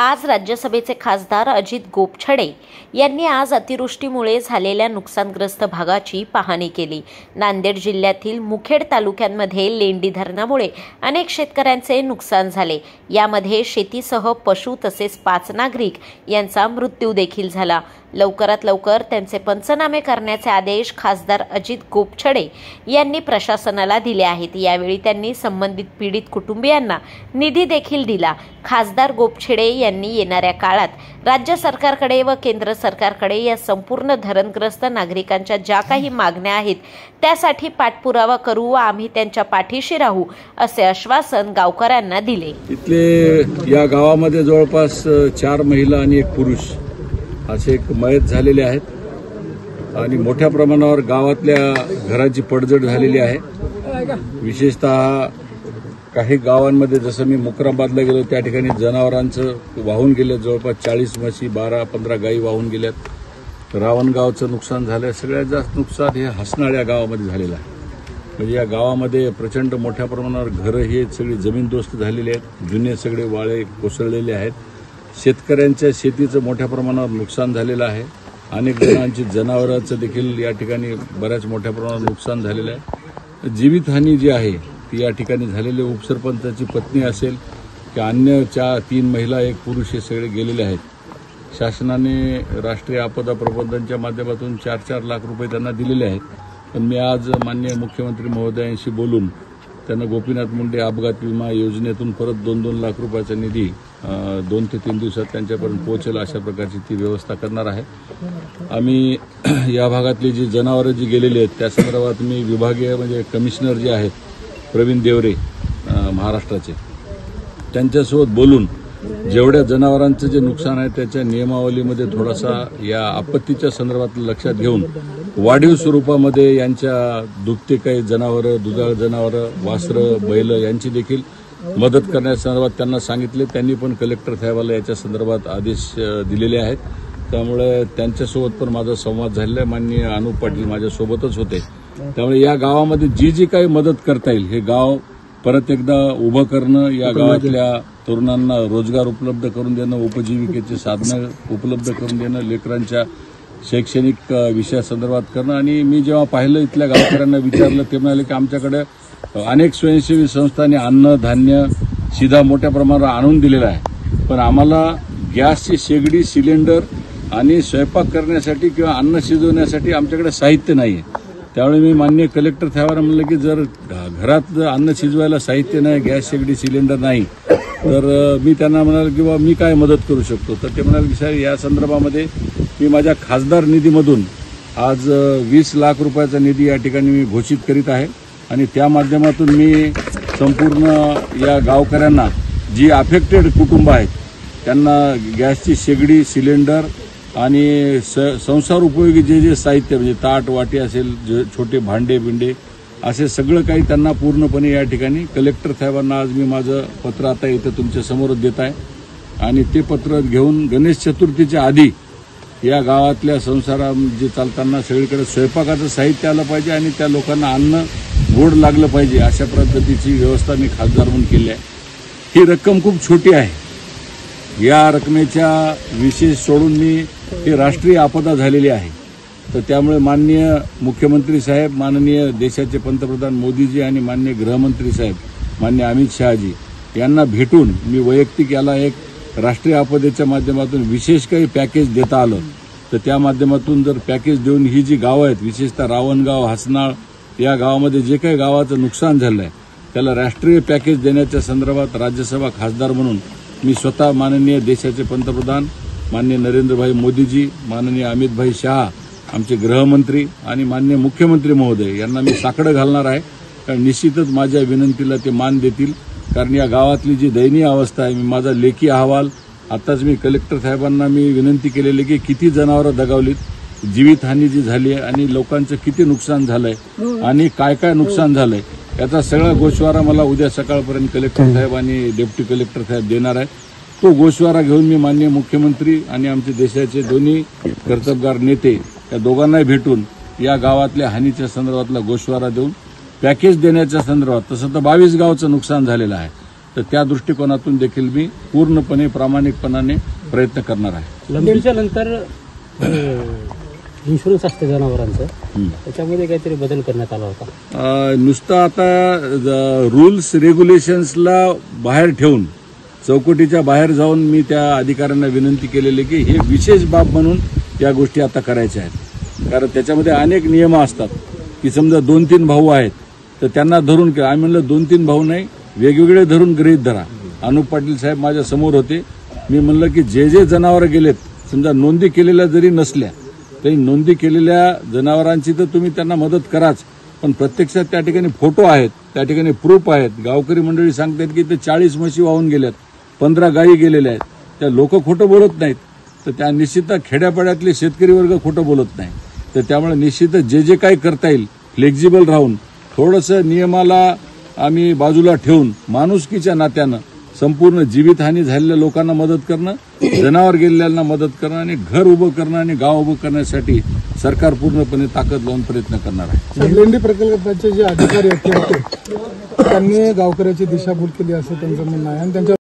आज राज्यसभेचे खासदार अजित गोपछडे यांनी आज अतिवृष्टीमुळे झालेल्या नुकसानग्रस्त भागाची पाहणी केली। नांदेड जिल्ह्यातील मुखेड तालुक्यांमध्ये लेंडी धरणामुळे अनेक शेतकऱ्यांचे नुकसान झाले। यामध्ये शेतीसह पशु तसेच 5 नागरिक यांचा मृत्यू देखील झाला। लवकरात लवकर त्यांचे पंचनामे करण्याचे आदेश खासदार अजित गोपछडे यांनी प्रशासनाला दिले आहेत। यावेळी त्यांनी संबंधित पीडित कुटुंबियांना निधी देखील दिला। खासदार गोपछडे यांनी येणाऱ्या काळात राज्य सरकारकडे व केंद्र सरकारकडे या संपूर्ण धरणग्रस्त नागरिकांच्या ज्या काही मागण्या आहेत त्यासाठी पाठपुरावा करू व आम्ही त्यांच्या पाठीशी राहू असे आश्वासन गावकऱ्यांना दिले। इथले या गावामध्ये जवळपास 4 महिला आणि 1 पुरुष असे एक मयत झालेले आहेत आणि मोठ्या प्रमाणावर गावातल्या घराची पडझड झालेली आहे। विशेषतः काही गावांमध्ये जसं मी मुकराबादला गेलो त्या ठिकाणी जनावरांचं वाहून गेलं, जवळपास 40 म्हशी 12-15 गायी वाहून गेल्यात। रावणगावचं नुकसान झालं। सगळ्यात जास्त नुकसान हे हसनाळ या गावामध्ये झालेलं आहे। म्हणजे या गावामध्ये प्रचंड मोठ्या प्रमाणावर घरं हे सगळी जमीनदोस्त झालेली आहेत, जुने सगळे वाळे कोसळलेले आहेत। शेतकऱ्यांच्या शेतीचं मोठ्या प्रमाणावर नुकसान झालेलं आहे। अनेक जणांची जनावरांचं देखील या ठिकाणी बऱ्याच मोठ्या प्रमाणावर नुकसान झालेलं आहे। जीवितहानी जी आहे ती या ठिकाणी झालेली, उपसरपंचाची पत्नी असेल की अन्य 3 महिला 1 पुरुष हे सगळे गेलेले आहेत। शासनाने राष्ट्रीय आपदा प्रबंधनच्या माध्यमातून 4-4 लाख रुपये त्यांना दिलेले आहेत। पण मी आज माननीय मुख्यमंत्री महोदयांशी बोलून त्यांना गोपीनाथ मुंडे अपघात विमा योजनेतून परत 2-2 लाख रुपयाचा निधी 2 ते 3 दिवसात त्यांच्यापर्यंत पोहोचेल अशा प्रकारची ती व्यवस्था करणार आहे। आम्ही या भागातली जी जनावरं जी गेलेली आहेत त्या संदर्भात मी विभागीय म्हणजे कमिशनर जे आहेत प्रवीण देवरे महाराष्ट्राचे त्यांच्यासोबत बोलून जेवढ्या जनावरांचं जे नुकसान आहे त्याच्या नियमावलीमध्ये थोडासा या आपत्तीच्या संदर्भात लक्षात घेऊन वाढीव स्वरूपामध्ये यांच्या दुभते काही जनावरं, दुधाळ जनावरं, वासरं, बैल यांची देखील मदत करण्याच्या संदर्भात त्यांना सांगितले। त्यांनी पण कलेक्टर साहेबाला याच्या संदर्भात आदेश दिलेले आहेत। त्यामुळे त्यांच्यासोबत पण माझा संवाद झालेला आहे। माननीय अनुप पाटील माझ्यासोबतच होते। त्यामुळे या गावामध्ये जी काही मदत करता येईल हे गाव परत एकदा उभं करणं, या गावातल्या तरुणांना रोजगार उपलब्ध करून देणं, उपजीविकेची साधनं उपलब्ध करून देणं, लेकरांच्या शैक्षणिक विषयासंदर्भात करणं। आणि मी जेव्हा पाहिलं इथल्या गावकऱ्यांना विचारलं ते म्हणाले की आमच्याकडे अनेक स्वयंसेवी संस्थांनी अन्न धान्य सीधा मोठ्या प्रमाणावर आणून दिलेला आहे, पण आम्हाला गॅसची शेगडी, सिलेंडर आणि स्वयंपाक करण्यासाठी किंवा अन्न शिजवण्यासाठी आमच्याकडे साहित्य नाही आहे। त्यामुळे मी माननीय कलेक्टर साहेबांना म्हणलं की जर घरात अन्न शिजवायला साहित्य नाही, गॅस शेगडी सिलेंडर नाही, तर मी त्यांना म्हणाल की बाबा मी काय मदत करू शकतो। तर ते म्हणाले की साहेब या संदर्भामध्ये मी माझ्या खासदार निधीमधून आज 20 लाख रुपयाचा निधी या ठिकाणी मी घोषित करीत आहे आणि त्या माध्यमातून मी संपूर्ण या गावकऱ्यांना जी अफेक्टेड कुटुंब आहेत त्यांना गॅसची शेगडी, सिलेंडर आणि संसार उपयोगी जे साहित्य म्हणजे ताट वाटी असेल, छोटे भांडे बिंडे असे सगळं काही त्यांना पूर्णपणे या ठिकाणी कलेक्टर साहेबांना आज मी माझं पत्र आता इथं तुमच्या समोर देत आहे। आणि ते पत्र घेऊन गणेश चतुर्थीच्या आधी या गावातल्या संसारा जे चालताना सगळीकडे स्वयंपाकाचं साहित्य आलं पाहिजे आणि त्या लोकांना अन्न गोड लागलं पाहिजे अशा पद्धतीची व्यवस्था मी खासदार म्हणून केली आहे। ही रक्कम खूप छोटी आहे। या रकमेच्या विशेष सोडून मी ही राष्ट्रीय आपदा झालेली आहे, तर त्यामुळे माननीय मुख्यमंत्री साहेब, माननीय देशाचे पंतप्रधान मोदीजी आणि माननीय गृहमंत्री साहेब माननीय अमित शहाजी यांना भेटून मी वैयक्तिक याला एक राष्ट्रीय आपदेच्या माध्यमातून विशेष काही पॅकेज देता आलं तर त्या माध्यमातून जर पॅकेज देऊन ही जी गावं आहेत विशेषतः रावणगाव, हसनाळ या गावामध्ये जे काही गावाचं नुकसान झालं आहे त्याला राष्ट्रीय पॅकेज देण्याच्या संदर्भात राज्यसभा खासदार म्हणून मी स्वतः माननीय देशाचे पंतप्रधान माननीय नरेंद्रभाई मोदीजी, माननीय अमितभाई शहा आमचे गृहमंत्री आणि माननीय मुख्यमंत्री महोदय यांना मी साकडं घालणार आहे। कारण निश्चितच माझ्या विनंतीला ते मान देतील। कारण या गावातली जी दयनीय अवस्था आहे, मी माझा लेखी अहवाल आताच मी कलेक्टर साहेबांना मी विनंती केलेली की किती जनावरं दगावलीत, जीवितहानी जी झाली आहे आणि लोकांचं किती नुकसान झालंय आणि काय काय नुकसान झालंय याचा सगळा गोषवारा मला उद्या सकाळपर्यंत कलेक्टर साहेब आणि डेप्टी कलेक्टर साहेब देणार आहे। तो गोषवारा घेऊन मी माननीय मुख्यमंत्री आणि आमचे देशाचे दोन्ही कर्तबगार नेते या दोघांनाही भेटून या गावातल्या हानीच्या संदर्भातला गोषवारा देऊन पॅकेज देण्याच्या संदर्भात, तसं तर 22 गावचं नुकसान झालेलं आहे, तर त्या दृष्टिकोनातून देखील मी पूर्णपणे प्रामाणिकपणाने प्रयत्न करणार आहे. लंबीच्या नंतर इन्शुरन्स असते जनावरांचं, त्याच्यामध्ये काहीतरी बदल करण्यात आला होता. नुसतं आता रूल्स रेग्युलेशन्सला बाहेर ठेवून चौकटीच्या बाहेर जाऊन मी त्या अधिकाऱ्यांना विनंती केलेली की हे विशेष बाब म्हणून या गोष्टी आता करायच्या आहेत. कारण त्याच्यामध्ये अनेक नियम असतात की समजा 2-3 भाऊ आहेत तर त्यांना धरून आम्ही म्हणलं 2-3 भाऊ नाही, वेगवेगळे धरून गृहीत धरा. अनुप पाटील साहेब माझ्या समोर होते. मी म्हणलं की जे जनावर गेलेत, समजा नोंदी केलेल्या जरी नसल्या तरी नोंदी केलेल्या जनावरांची तर तुम्ही त्यांना मदत कराच, पण प्रत्यक्षात त्या ठिकाणी फोटो आहेत, त्या ठिकाणी प्रूफ आहेत. गावकरी मंडळी सांगतात की ते 40 म्हशी वाहून गेल्यात, 15 गायी गेलेल्या आहेत. त्या लोक खोटं बोलत नाहीत, तर त्या निश्चितच खेड्यापाड्यातले शेतकरी वर्ग खोटं बोलत नाही. तर त्यामुळे निश्चितच जे काही करता येईल फ्लेक्झिबल राहून थोडंसं नियमाला आम्ही बाजूला ठेवून माणुसकीच्या नात्यानं संपूर्ण जीवितहानी झालेल्या लोकांना मदत करणं, जनावर गेलेल्यांना मदत करणं आणि घर उभं करणं आणि गाव उभं करण्यासाठी सरकार पूर्णपणे ताकद लावून प्रयत्न करणार आहे. लेंडी प्रकल्पाचे जे अधिकारी होते त्यांनी गावकऱ्याची दिशाभूल केली असं त्यांचं म्हणणं आहे आणि त्यांच्या